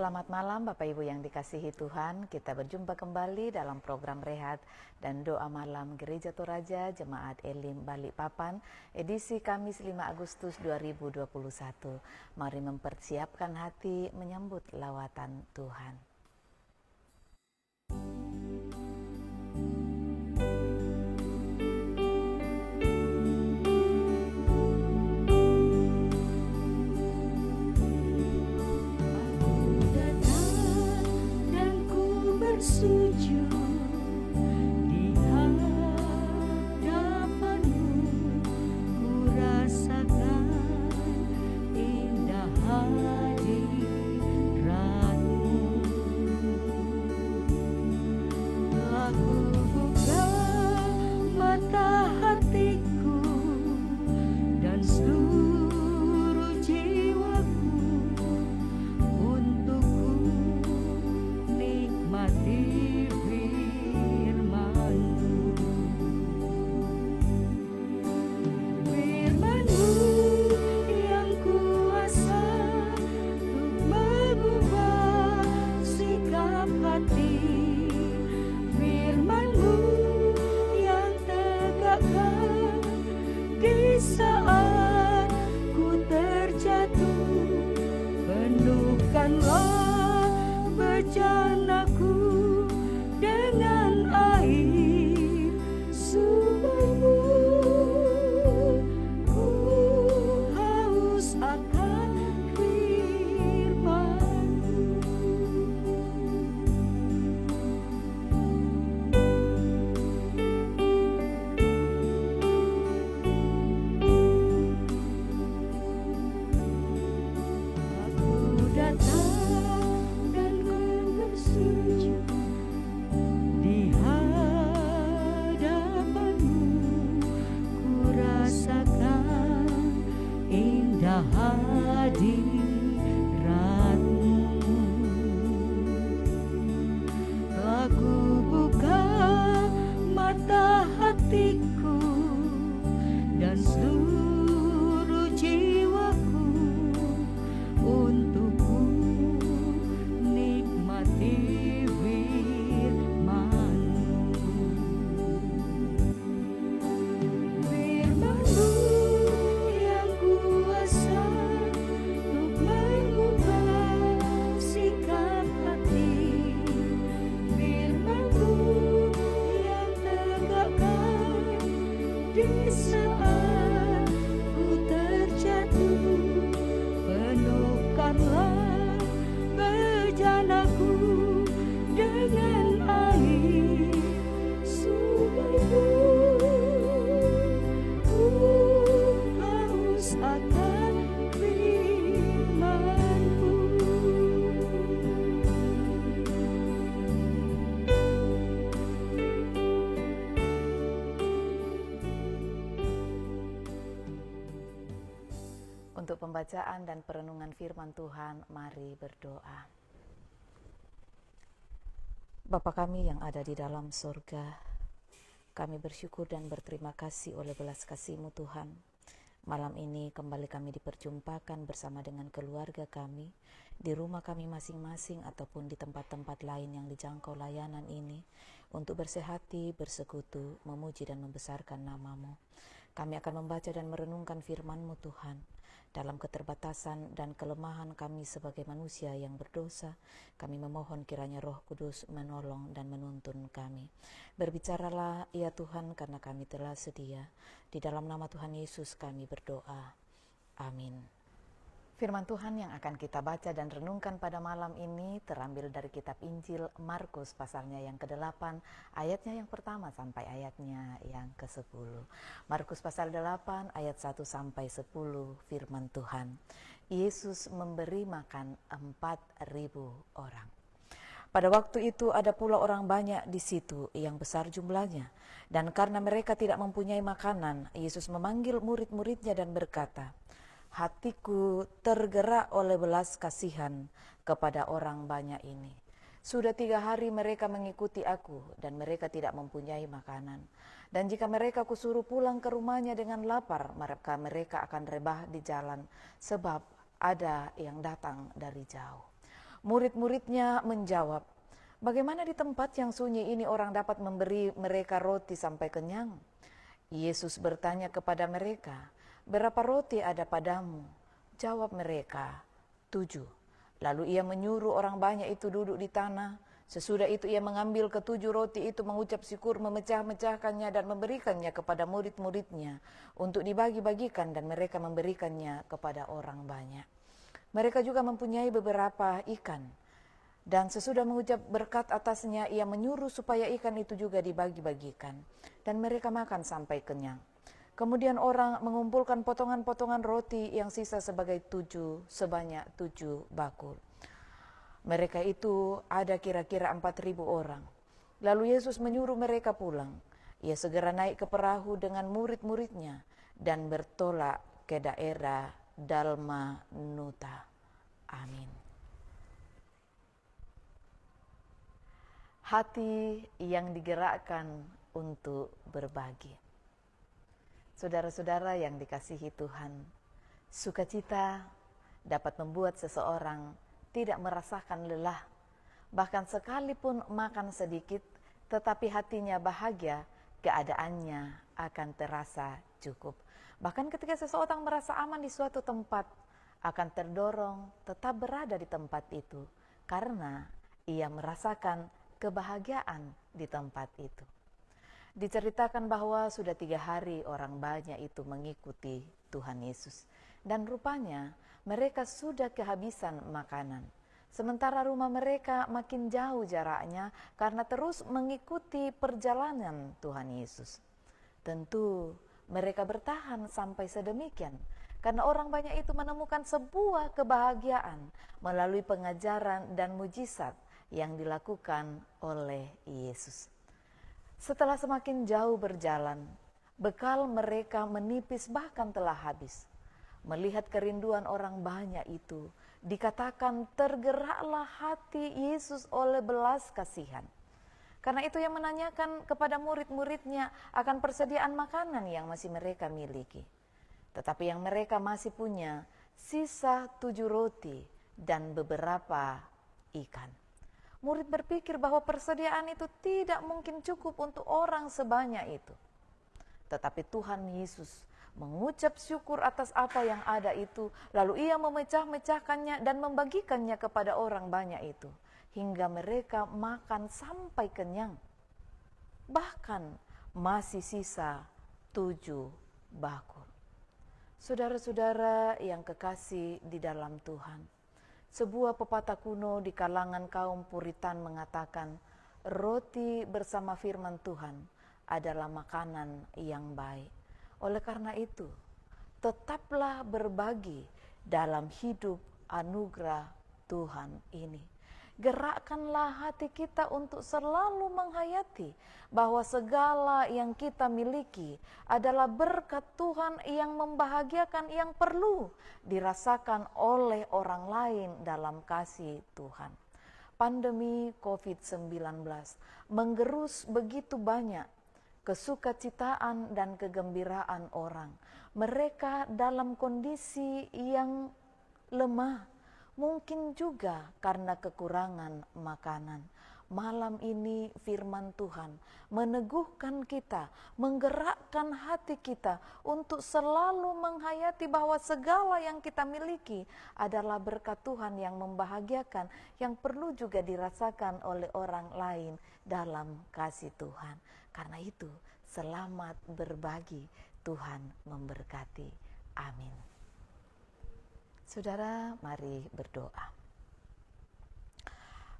Selamat malam Bapak Ibu yang dikasihi Tuhan. Kita berjumpa kembali dalam program Rehat dan Doa Malam Gereja Toraja Jemaat Elim Balikpapan, edisi Kamis 5 Agustus 2021. Mari mempersiapkan hati menyambut lawatan Tuhan. Sujud di hadapanmu, ku rasakan indah hadiratmu. Aku buka mata hatiku dan seluruh jiwaku untuk nikmati firman-Mu yang kuasa untuk mengubah sikap hati, firman-Mu yang tegakkan di saat ku terjatuh. Penuhkanlah bejanaku dengan air sumber-Mu. Ku haus akan firman-Mu. Aku datang dan ku bersujud di hadapan-Mu, ku rasakan indah hadirat-Mu. Aku buka mata hatiku dan seluruh jiwaku untuk ku nikmati firman-Mu. Firman-Mu yang kuasa untuk mengubah sikap hati, firman-Mu yang tegakkan di saat ku terjatuh. Penuhkanlah bejanaku dengan air sumber-Mu. Ku haus akan firman-Mu. Untuk pembacaan dan perenungan firman Tuhan, mari berdoa. Bapa kami yang ada di dalam surga, kami bersyukur dan berterima kasih oleh belas kasih-Mu Tuhan. Malam ini kembali kami diperjumpakan bersama dengan keluarga kami, di rumah kami masing-masing ataupun di tempat-tempat lain yang dijangkau layanan ini, untuk bersehati, bersekutu, memuji dan membesarkan nama-Mu. Kami akan membaca dan merenungkan firman-Mu Tuhan. Dalam keterbatasan dan kelemahan kami sebagai manusia yang berdosa, kami memohon kiranya Roh Kudus menolong dan menuntun kami. Berbicaralah ya Tuhan, karena kami telah sedia. Di dalam nama Tuhan Yesus kami berdoa. Amin. Firman Tuhan yang akan kita baca dan renungkan pada malam ini terambil dari kitab Injil Markus pasalnya yang ke-8, ayatnya yang pertama sampai ayatnya yang ke-10. Markus pasal 8 ayat 1 sampai 10, firman Tuhan. Yesus memberi makan 4.000 orang. Pada waktu itu ada pula orang banyak di situ yang besar jumlahnya. Dan karena mereka tidak mempunyai makanan, Yesus memanggil murid-muridnya dan berkata, "Hatiku tergerak oleh belas kasihan kepada orang banyak ini. Sudah 3 hari mereka mengikuti aku dan mereka tidak mempunyai makanan. Dan jika mereka kusuruh pulang ke rumahnya dengan lapar, maka mereka akan rebah di jalan sebab ada yang datang dari jauh." Murid-muridnya menjawab, "Bagaimana di tempat yang sunyi ini orang dapat memberi mereka roti sampai kenyang?" Yesus bertanya kepada mereka, "Berapa roti ada padamu?" Jawab mereka, 7. Lalu ia menyuruh orang banyak itu duduk di tanah. Sesudah itu ia mengambil ketujuh roti itu, mengucap syukur, memecah-mecahkannya dan memberikannya kepada murid-muridnya untuk dibagi-bagikan, dan mereka memberikannya kepada orang banyak. Mereka juga mempunyai beberapa ikan. Dan sesudah mengucap berkat atasnya, ia menyuruh supaya ikan itu juga dibagi-bagikan. Dan mereka makan sampai kenyang. Kemudian orang mengumpulkan potongan-potongan roti yang sisa sebanyak 7 bakul. Mereka itu ada kira-kira 4.000 orang. Lalu Yesus menyuruh mereka pulang. Ia segera naik ke perahu dengan murid-muridnya dan bertolak ke daerah Dalmanuta. Amin. Hati yang digerakkan untuk berbagi. Saudara-saudara yang dikasihi Tuhan, sukacita dapat membuat seseorang tidak merasakan lelah. Bahkan sekalipun makan sedikit, tetapi hatinya bahagia, keadaannya akan terasa cukup. Bahkan ketika seseorang merasa aman di suatu tempat, akan terdorong tetap berada di tempat itu, karena ia merasakan kebahagiaan di tempat itu. Diceritakan bahwa sudah 3 hari orang banyak itu mengikuti Tuhan Yesus. Dan rupanya mereka sudah kehabisan makanan. Sementara rumah mereka makin jauh jaraknya karena terus mengikuti perjalanan Tuhan Yesus. Tentu mereka bertahan sampai sedemikian karena orang banyak itu menemukan sebuah kebahagiaan melalui pengajaran dan mujizat yang dilakukan oleh Yesus. Setelah semakin jauh berjalan, bekal mereka menipis bahkan telah habis. Melihat kerinduan orang banyak itu, dikatakan tergeraklah hati Yesus oleh belas kasihan. Karena itu ia menanyakan kepada murid-muridnya akan persediaan makanan yang masih mereka miliki. Tetapi yang mereka masih punya, sisa 7 roti dan beberapa ikan. Murid berpikir bahwa persediaan itu tidak mungkin cukup untuk orang sebanyak itu. Tetapi Tuhan Yesus mengucap syukur atas apa yang ada itu, lalu ia memecah-mecahkannya dan membagikannya kepada orang banyak itu, hingga mereka makan sampai kenyang. Bahkan masih sisa 7 bakul. Saudara-saudara yang kekasih di dalam Tuhan, sebuah pepatah kuno di kalangan kaum Puritan mengatakan, roti bersama firman Tuhan adalah makanan yang baik. Oleh karena itu, tetaplah berbagi dalam hidup anugerah Tuhan ini. Gerakkanlah hati kita untuk selalu menghayati bahwa segala yang kita miliki adalah berkat Tuhan yang membahagiakan, yang perlu dirasakan oleh orang lain dalam kasih Tuhan. Pandemi COVID-19 menggerus begitu banyak kesukacitaan dan kegembiraan orang. Mereka dalam kondisi yang lemah, mungkin juga karena kekurangan makanan. Malam ini firman Tuhan meneguhkan kita, menggerakkan hati kita untuk selalu menghayati bahwa segala yang kita miliki adalah berkat Tuhan yang membahagiakan, yang perlu juga dirasakan oleh orang lain dalam kasih Tuhan. Karena itu, selamat berbagi, Tuhan memberkati. Amin. Saudara, mari berdoa.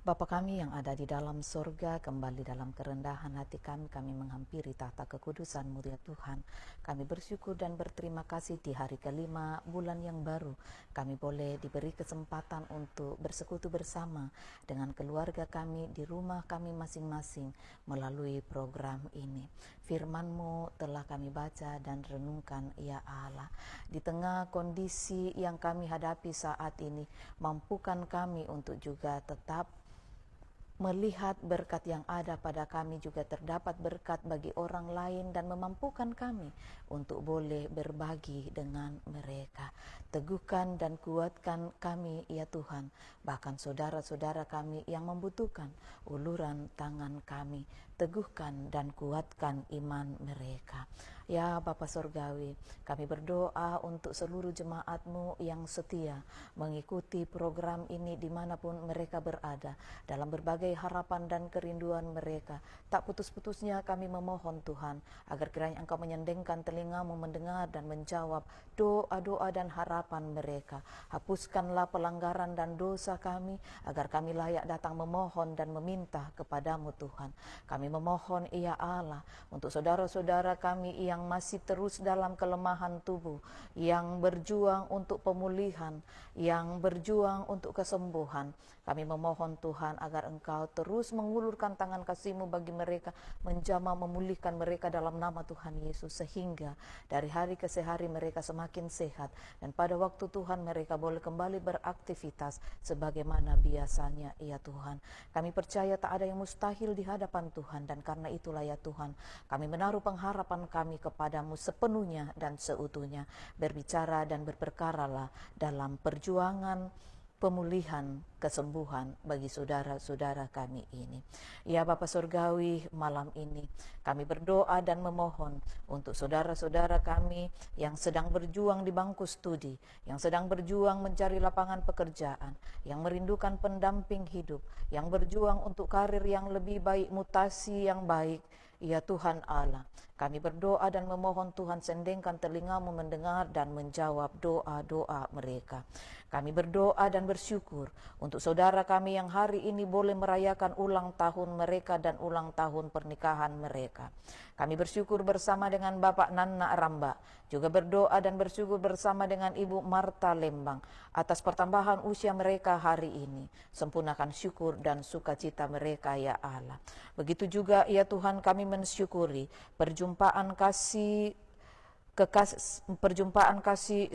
Bapa kami yang ada di dalam sorga, kembali dalam kerendahan hati kami menghampiri tahta kekudusan-Mu ya Tuhan. Kami bersyukur dan berterima kasih di hari kelima bulan yang baru. Kami boleh diberi kesempatan untuk bersekutu bersama dengan keluarga kami di rumah kami masing-masing melalui program ini. Firman-Mu telah kami baca dan renungkan ya Allah. Di tengah kondisi yang kami hadapi saat ini, mampukan kami untuk juga tetap melihat berkat yang ada pada kami, juga terdapat berkat bagi orang lain, dan memampukan kami untuk boleh berbagi dengan mereka. Teguhkan dan kuatkan kami ya Tuhan, bahkan saudara-saudara kami yang membutuhkan uluran tangan kami. Teguhkan dan kuatkan iman mereka. Ya Bapa Sorgawi, kami berdoa untuk seluruh jemaat-Mu yang setia mengikuti program ini dimanapun mereka berada, dalam berbagai harapan dan kerinduan mereka. Tak putus-putusnya kami memohon Tuhan, agar kiranya Engkau menyendengkan telinga-Mu mendengar dan menjawab doa-doa dan harapan mereka. Hapuskanlah pelanggaran dan dosa kami, agar kami layak datang memohon dan meminta kepadamu Tuhan. Kami memohon ya Allah, untuk saudara-saudara kami yang masih terus dalam kelemahan tubuh, yang berjuang untuk pemulihan, yang berjuang untuk kesembuhan. Kami memohon Tuhan agar Engkau terus mengulurkan tangan kasih-Mu bagi mereka, menjamah memulihkan mereka dalam nama Tuhan Yesus, sehingga dari hari ke hari mereka semakin sehat, dan pada waktu Tuhan mereka boleh kembali beraktivitas sebagaimana biasanya ya Tuhan. Kami percaya tak ada yang mustahil di hadapan Tuhan, dan karena itulah ya Tuhan, kami menaruh pengharapan kami kepadamu sepenuhnya dan seutuhnya. Berbicara dan berperkaralah dalam perjuangan pemulihan, kesembuhan bagi saudara-saudara kami ini. Ya Bapa Surgawi, malam ini kami berdoa dan memohon untuk saudara-saudara kami yang sedang berjuang di bangku studi, yang sedang berjuang mencari lapangan pekerjaan, yang merindukan pendamping hidup, yang berjuang untuk karir yang lebih baik, mutasi yang baik. Ya Tuhan Allah, kami berdoa dan memohon Tuhan sendengkan telinga-Mu mendengar dan menjawab doa-doa mereka. Kami berdoa dan bersyukur untuk saudara kami yang hari ini boleh merayakan ulang tahun mereka dan ulang tahun pernikahan mereka. Kami bersyukur bersama dengan Bapak Nana Ramba, juga berdoa dan bersyukur bersama dengan Ibu Marta Lembang atas pertambahan usia mereka hari ini. Sempurnakan syukur dan sukacita mereka ya Allah. Begitu juga ya Tuhan, kami mensyukuri perjumpaan kasih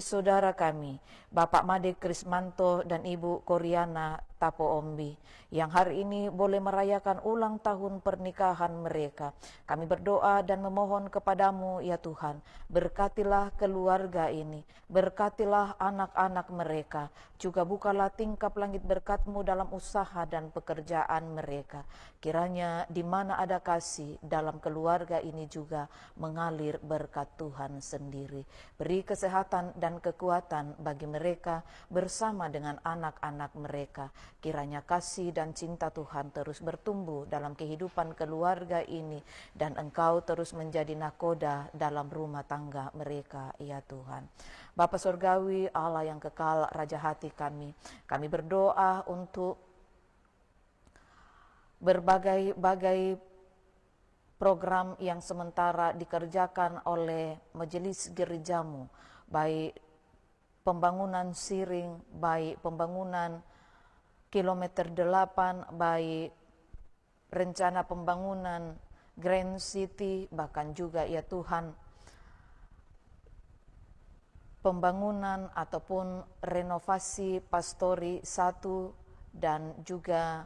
saudara kami, Bapak Made Krismanto dan Ibu Koryana Tapo Ombi, yang hari ini boleh merayakan ulang tahun pernikahan mereka. Kami berdoa dan memohon kepadamu ya Tuhan, berkatilah keluarga ini, berkatilah anak-anak mereka, juga bukalah tingkap langit berkat-Mu dalam usaha dan pekerjaan mereka. Kiranya di mana ada kasih, dalam keluarga ini juga mengalir berkat Tuhan sendiri. Beri kesehatan dan kekuatan bagi mereka bersama dengan anak-anak mereka. Kiranya kasih dan cinta Tuhan terus bertumbuh dalam kehidupan keluarga ini, dan Engkau terus menjadi nakoda dalam rumah tangga mereka ya Tuhan. Bapa Surgawi, Allah yang kekal, Raja hati kami berdoa untuk berbagai-bagai program yang sementara dikerjakan oleh majelis gerejamu, baik pembangunan Siring, baik pembangunan kilometer 8, baik rencana pembangunan Grand City, bahkan juga ya Tuhan pembangunan ataupun renovasi Pastori 1, dan juga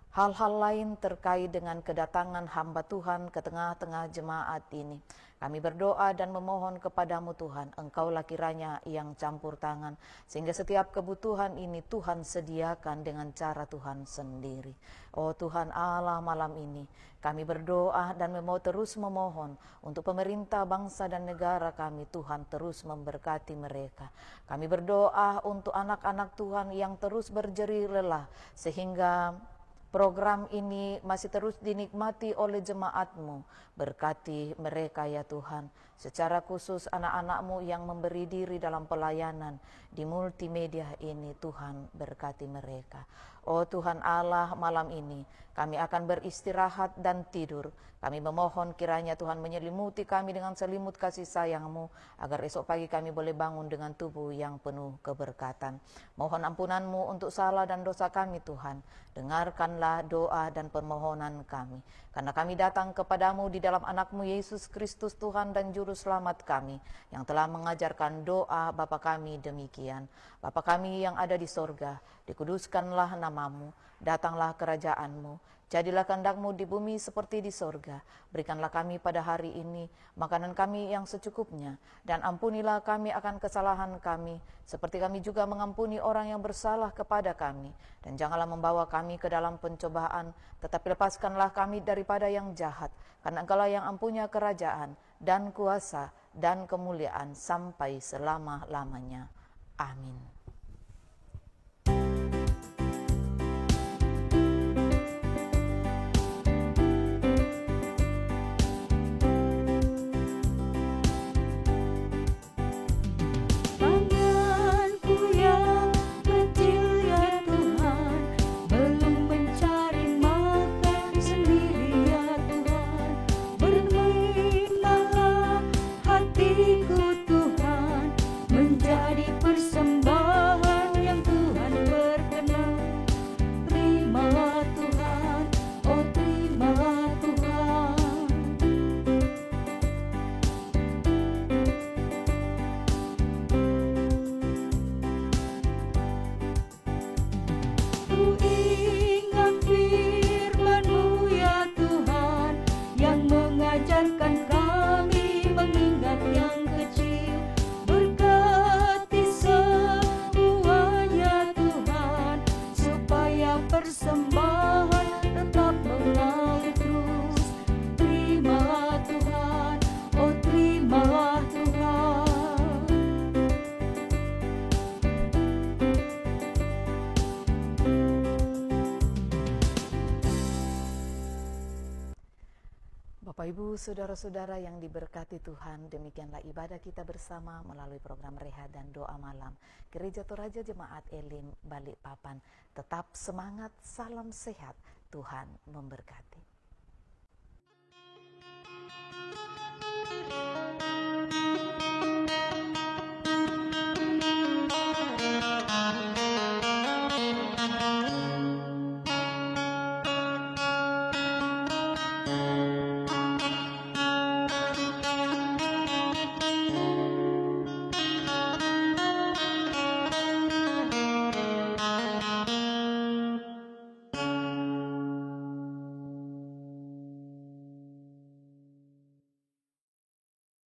hal-hal lain terkait dengan kedatangan hamba Tuhan ke tengah-tengah jemaat ini. Kami berdoa dan memohon kepadamu Tuhan, Engkaulah kiranya yang campur tangan, sehingga setiap kebutuhan ini Tuhan sediakan dengan cara Tuhan sendiri. Oh Tuhan Allah, malam ini kami berdoa dan mau terus memohon untuk pemerintah bangsa dan negara kami, Tuhan terus memberkati mereka. Kami berdoa untuk anak-anak Tuhan yang terus berjerih lelah, sehingga program ini masih terus dinikmati oleh jemaat-Mu. Berkati mereka ya Tuhan, secara khusus anak-anak-Mu yang memberi diri dalam pelayanan di multimedia ini, Tuhan berkati mereka. Oh Tuhan Allah, malam ini kami akan beristirahat dan tidur. Kami memohon kiranya Tuhan menyelimuti kami dengan selimut kasih sayang-Mu, agar esok pagi kami boleh bangun dengan tubuh yang penuh keberkatan. Mohon ampunan-Mu untuk salah dan dosa kami Tuhan. Dengarkanlah doa dan permohonan kami, karena kami datang kepadamu di dalam anak-Mu Yesus Kristus Tuhan dan Juru Selamat kami, yang telah mengajarkan doa Bapa kami demikian. Bapa kami yang ada di sorga, dikuduskanlah nama namamu, datanglah kerajaan-mu, jadilah kehendak-mu di bumi seperti di sorga. Berikanlah kami pada hari ini makanan kami yang secukupnya, dan ampunilah kami akan kesalahan kami, seperti kami juga mengampuni orang yang bersalah kepada kami. Dan janganlah membawa kami ke dalam pencobaan, tetapi lepaskanlah kami daripada yang jahat, karena Engkaulah yang mempunyai kerajaan dan kuasa dan kemuliaan sampai selama-lamanya. Amin. Tanganku yang kecil ya Tuhan, belum mencari makan sendiri ya Tuhan. Berterimalah hatiku Tuhan, menjadi persembahan yang Tuhan berkenan. Terima Tuhan, oh terima Tuhan. Ku ingat firman-Mu ya Tuhan, yang mengajarkan kami mengingat yang kecil. Berkati semuanya Tuhan, supaya persembahan tetap mengalir terus. Terima Tuhan, oh terima Tuhan. Bapak Ibu, saudara-saudara yang diberkati Tuhan, demikianlah ibadah kita bersama melalui program Rehat dan Doa Malam Gereja Toraja Jemaat Elim Balikpapan. Tetap semangat, salam sehat, Tuhan memberkati.